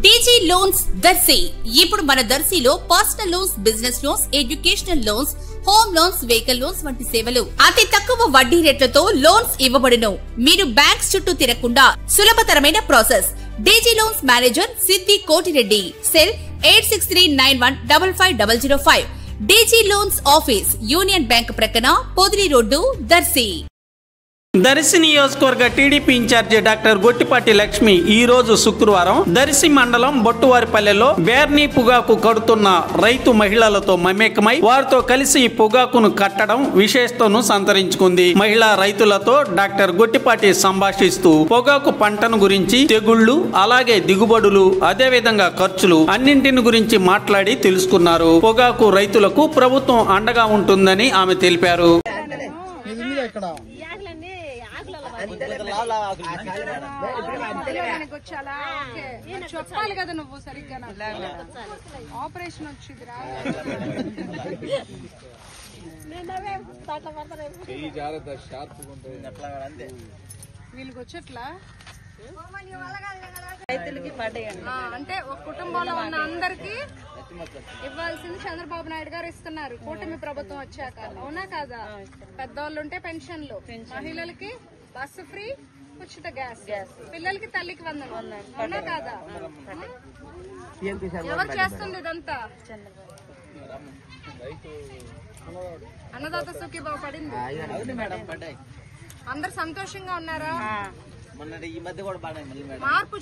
DG loans Darsi ఇప్పుడు మన దర్శిలో personal loans, business loans, educational loans, home loans, vehicle loans వంటి సేవలు అతి తక్కువ వడ్డీ రేట్లతో లోన్స్ ఇవ్వబడును. మీరు బ్యాంక్స్ చుట్టూ తిరగకుండా సులభతరమైన process. DG loans manager Siddhi Kotireddy. Cell 8639155005. DG loans office union bank ప్రక్కన పొదిలి రోడ్డు, దర్శి. దర్శి నియోజకవర్గ TDP incharge doctor Gottipati Lakshmi ఈ రోజు శుక్రవారం దర్శి మండలం బొట్టువారిపల్లెలో బేర్నీ పొగాకు కడుతున్న రైతు మహిళలతో మమేకమై వారితో కలిసి పొగాకును కట్టడం విశేషతను సంతరించుకుంది. మహిళా రైతులతో డాక్టర్ గొట్టిపాటి సంభాషిస్తూ పొగాకు పంటను గురించి, తెగుళ్లు, అలాగే దిగుబడులు, అదేవిధంగా ఖర్చులు అన్నింటిని గురించి మాట్లాడి తెలుసుకున్నారు. పొగాకు రైతులకు ప్రభుత్వం అండగా ఉంటుందని ఆమె తెలిపారు. చెప్పాలి కదా నువ్వు సరిగ్గా ఆపరేషన్ వచ్చిందిరా. వీళ్ళకి వచ్చేట్లా రైతులకి అంటే ఒక కుటుంబంలో ఉన్న అందరికి ఇవ్వాల్సింది చంద్రబాబు నాయుడు గారు ఇస్తున్నారు కూటమి ప్రభుత్వం వచ్చాక. అవునా కాదా? పెద్దవాళ్ళు ఉంటే పెన్షన్లు, మహిళలకి బస్సు ఫ్రీ, ఉచిత గ్యాస్, పిల్లలకి తల్లికి వందనం. అవునా కాదా? ఎవరు చేస్తుంది ఇదంతా? అన్నదాత సుఖీభావ పడింది. అందరు సంతోషంగా ఉన్నారా? మార్పు